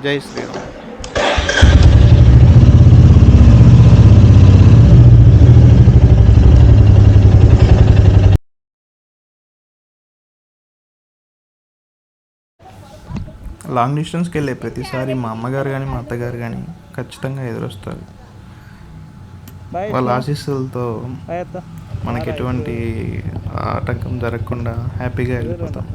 జై శ్రీరామ్. లాంగ్ డిస్టెన్స్కి వెళ్ళే ప్రతిసారి మా అమ్మగారు కానీ మా అత్తగారు కానీ ఖచ్చితంగా ఎదురొస్తారు. వాళ్ళ ఆశీస్సులతో మనకి ఎటువంటి ఆటంకం జరగకుండా హ్యాపీగా వెళ్ళిపోతాం.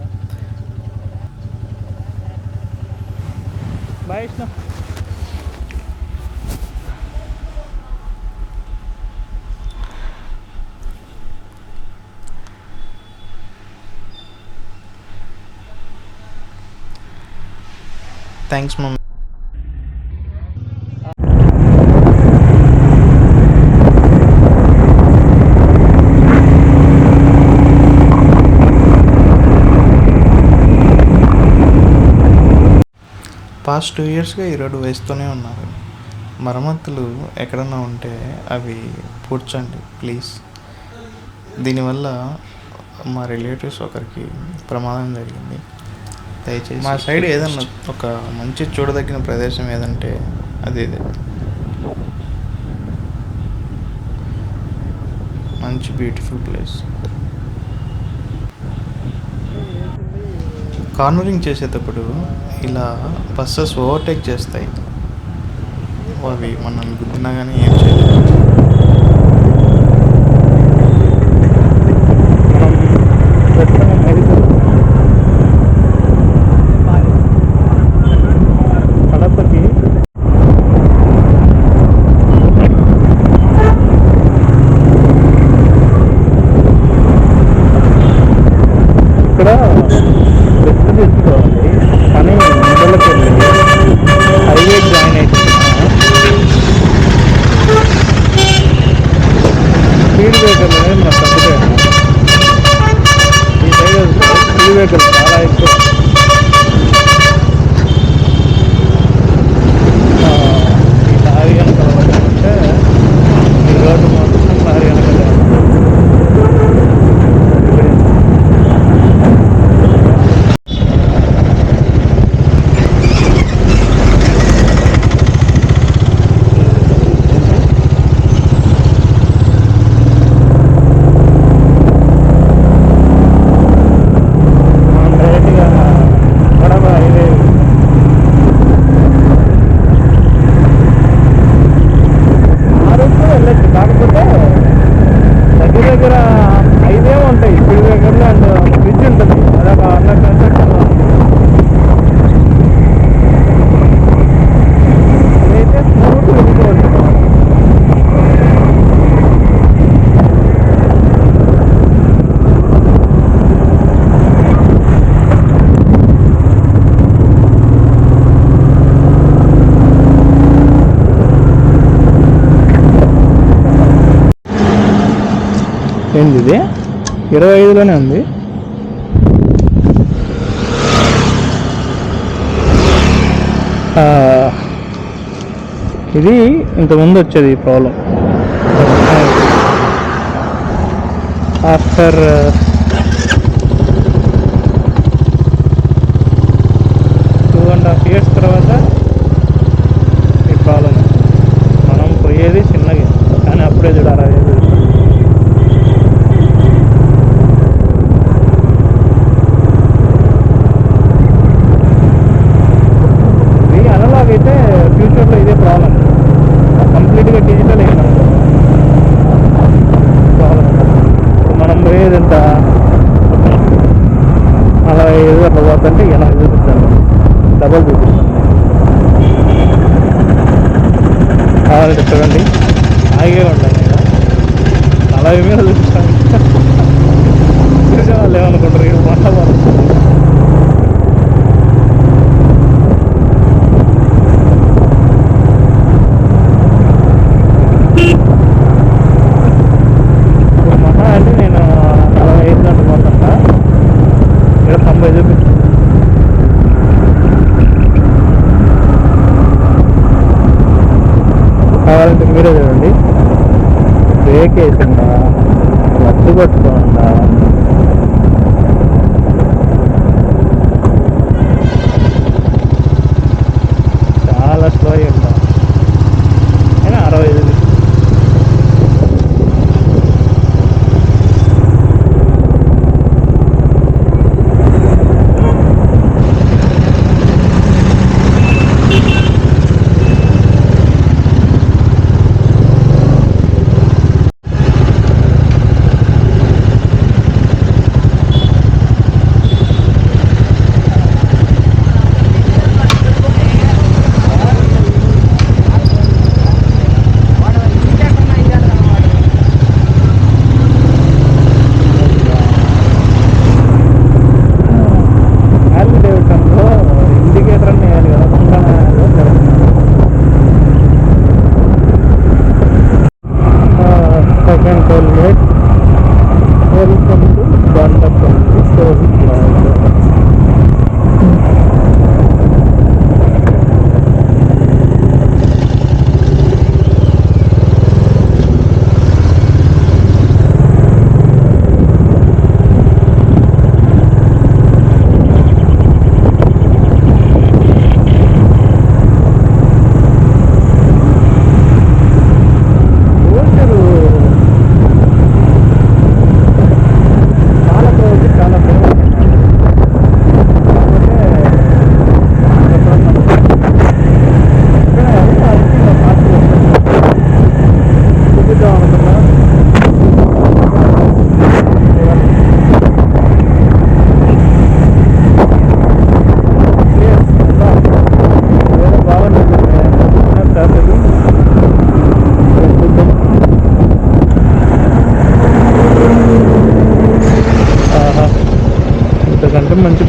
Thanks mummy. పాస్ట్ 2 yearsగా ఈ రోడ్డు వేస్తూనే ఉన్నారు. మరమ్మతులు ఎక్కడన్నా ఉంటే అవి పూడ్చండి ప్లీజ్. దీనివల్ల మా రిలేటివ్స్ ఒకరికి ప్రమాదం జరిగింది. దయచేసి మా సైడ్ ఏదన్నా ఒక మంచి చూడదగిన ప్రదేశం ఏదంటే అది ఇదే. మంచి బ్యూటిఫుల్ ప్లేస్. కార్నరింగ్ చేసేటప్పుడు ఇలా బస్సెస్ ఓవర్టేక్ చేస్తాయి. అవి మనల్ని గుద్దినా కానీ ఏం చేయలేదు. ఇక్కడ రెస్ట్ తీసుకోవాలి, కానీ మొదలకి వెళ్ళి హైవే జాయిన్ అయితే స్పీడ్ బ్రేకర్లు అనేది మనకు తగ్గుతాయి. ఈ సైడ్ స్పీడ్ బ్రేకర్లు చాలా ఎక్కువ. ఈ లారీ వెనకాల అంటే ఈ రోడ్డు మొత్తం లారీ వెనకాల. కాకపోతే దగ్గర హైవే ఉంటాయి, స్పీడ్ బ్రేకర్లు అండ్ బ్రిడ్జ్ ఉంటుంది. అదొక అండర్ కన్స్ట్రక్షన్. అదైతే స్మూత్ వెళ్ళిపోవచ్చు. ఏంది ఇది 25లోనే ఉంది. ఇది ఇంతకుముందు వచ్చేది ఈ ప్రాబ్లం. ఆఫ్టర్ 2.5 years తర్వాత ఈ ప్రాబ్లం. మనం పోయేది చిన్నగా, కానీ అప్పుడే చూడాలి. అయితే ఫ్యూచర్లో ఇదే ప్రాబ్లం. కంప్లీట్గా డిజిటల్ అయినా ప్రాబ్లం. మనం పోయేది ఎంత అలా ఏదో అట్లా పోతుంటే ఇలా చూపిస్తాను, డబల్ చూపిస్తాను. కావాలంటే చూడండి, ఆగే ఉంటాను కదా, అలా మీద చూపిస్తాను. చూసే వాళ్ళు ఏమనుకుంటారు, ఇది వంట పడుతుంది. అంటే నేను 45 గంటలు పోతుంటా, ఇక్కడ 90 చూపించు. కావాలంటే మీరే చూడండి, బ్రేక్ వేసిందా, లడ్డు పట్టుకోండా.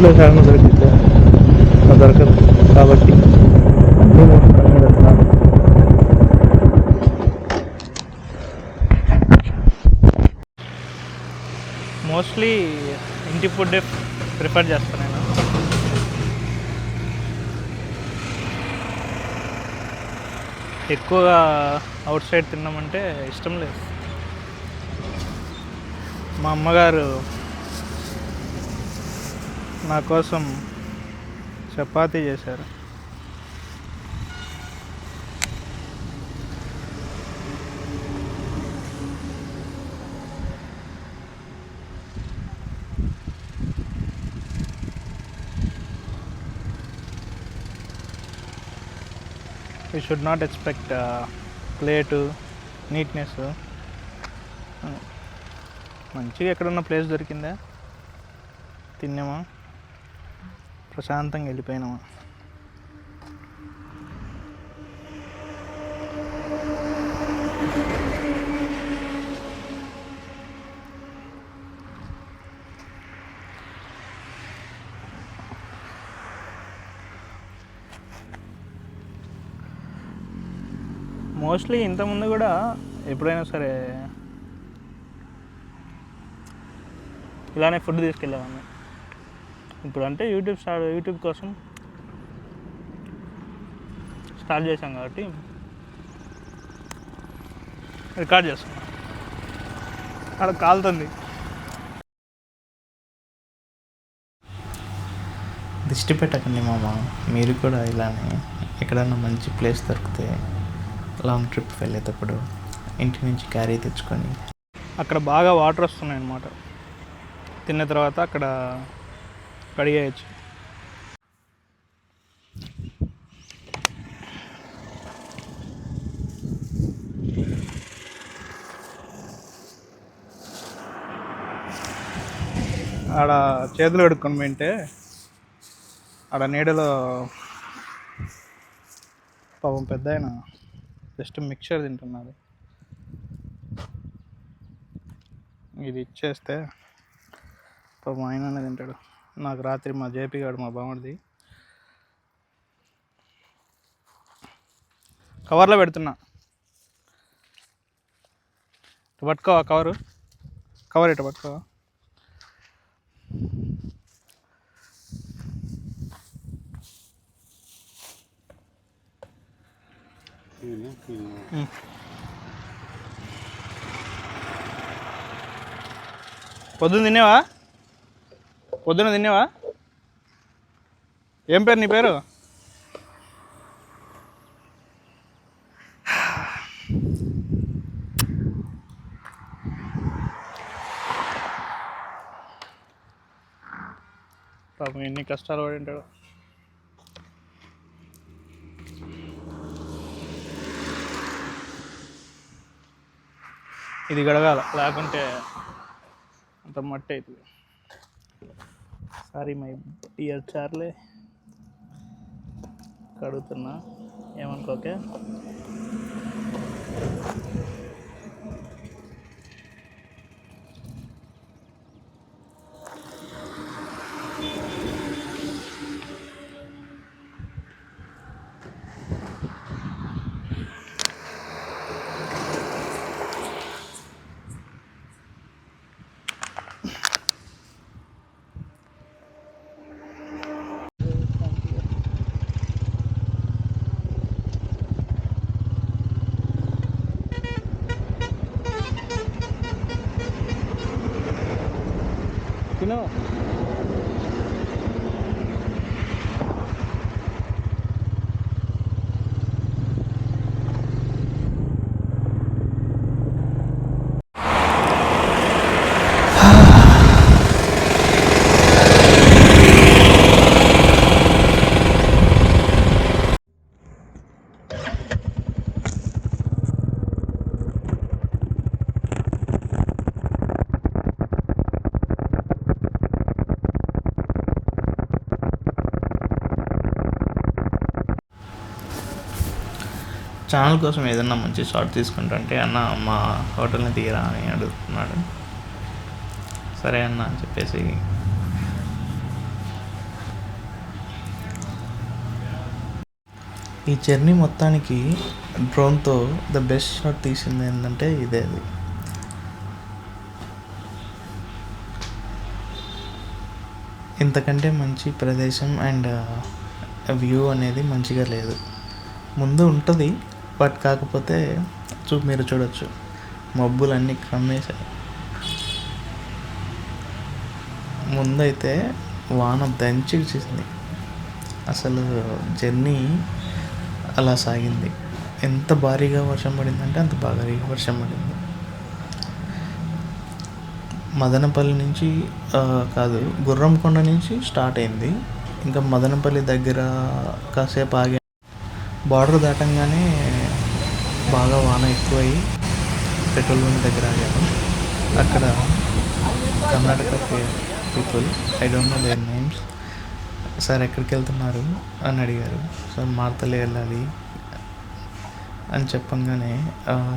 ప్లేస్ ఏమైనా దొరికితే అది దొరకదు కాబట్టి అన్నీ మూసుకొని వెళ్తున్నాను. మోస్ట్లీ ఇంటి ఫుడ్ ప్రిఫర్ చేస్తాను నేను. ఎక్కువగా అవుట్ సైడ్ తిన్నామంటే ఇష్టం లేదు. మా అమ్మగారు నా కోసం చపాతీ చేశారు. We should not expect plate neatness. మంచిగా ఎక్కడున్న ప్లేస్ దొరికిందా, తిన్నామా, ప్రశాంతంగా వెళ్ళిపోయినామా. మోస్ట్లీ ఇంతకుముందు కూడా ఎప్పుడైనా సరే ఇలానే ఫుడ్ తీసుకెళ్ళేవాడిని. ఇప్పుడు అంటే యూట్యూబ్ కోసం స్టార్ట్ చేశాం కాబట్టి రికార్డ్ చేస్తున్నాం. అక్కడ కాలుతుంది. దిష్టి పెట్టకండి మామ, మీరు కూడా ఇలానే ఎక్కడైనా మంచి ప్లేస్ దొరికితే లాంగ్ ట్రిప్ వెళ్ళేటప్పుడు ఇంటి నుంచి క్యారీ తెచ్చుకొని. అక్కడ బాగా వాటర్ వస్తున్నాయి అన్నమాట. తిన్న తర్వాత అక్కడ కడిగేయచ్చు. ఆడ చేతులు కడుక్కొని పోయింటే ఆడ నీడలో పాపం పెద్ద ఆయన జస్ట్ మిక్చర్ తింటున్నారు. ఇది ఇచ్చేస్తే పాపం ఆయననే తింటాడు. నాకు రాత్రి మా జేపీ గాడు, మా బామ్మడిది, కవర్లో పెడుతున్నా. ఇటు పట్టుకోవా కవర్ ఇటు పట్టుకోవా. పొద్దున్న తినేవా? ఏం పేరు నీ పేరు? పాపం ఎన్ని కష్టాలు పడి ఉంటాడు. ఇది గడగాల, లేకుంటే అంత మట్టి అవుతుంది. సారీ మై డియర్ చార్లే, కడుగుతున్నా, ఏమనుకోకే. తినవా? ఛానల్ కోసం ఏదన్నా మంచి షార్ట్ తీసుకుంటుంటే అన్న మా హోటల్ని తీయరా అని అడుగుతున్నాడు. సరే అన్న అని చెప్పేసి ఈ జర్నీ మొత్తానికి డ్రోన్తో ద బెస్ట్ షాట్ తీసింది ఏంటంటే ఇదే అది. ఇంతకంటే మంచి ప్రదేశం అండ్ వ్యూ అనేది మంచిగా లేదు. ముందు ఉంటుంది బట్ కాకపోతే మీరు చూడొచ్చు మబ్బులన్నీ కమ్మేశాయి. ముందైతే వాన దంచి చేసింది. అసలు జర్నీ అలా సాగింది. ఎంత భారీగా వర్షం పడిందంటే అంత భారీగా వర్షం పడింది. మదనపల్లి నుంచి కాదు, గుర్రంకొండ నుంచి స్టార్ట్ అయింది. ఇంకా మదనపల్లి దగ్గర కాసేపు ఆగా. బార్డర్ దాటంగానే బాగా వాన ఎక్కువయ్యి పెట్రోల్ బంక్ దగ్గర ఆగాను. అక్కడ Karnataka people, I don't know their names, sir ఎక్కడికి వెళ్తున్నారు అని అడిగారు. సార్ మార్తలే వెళ్ళాలి అని చెప్పంగానే,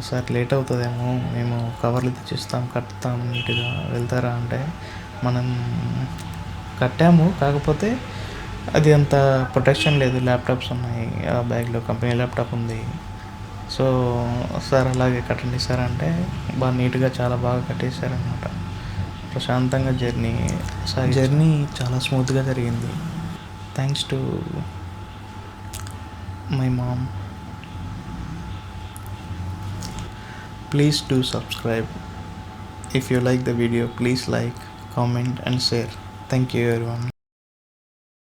సార్ లేట్ అవుతుందేమో, మేము కవర్లు తెచ్చిస్తాం, కట్టుతాం, నీట్గా వెళ్తారా అంటే, మనం కట్టాము, కాకపోతే అది అంత ప్రొటెక్షన్ లేదు, ల్యాప్టాప్స్ ఉన్నాయి ఆ బ్యాగ్లో, కంపెనీ ల్యాప్టాప్ ఉంది. సో సార్ అలాగే కట్టండి సార్ అంటే బాగా నీట్గా చాలా బాగా కట్టేశారనమాట. ప్రశాంతంగా జర్నీ చాలా స్మూత్గా జరిగింది. Thanks to my mom. Please do subscribe. If you like the video, please like, comment and share. Thank you everyone.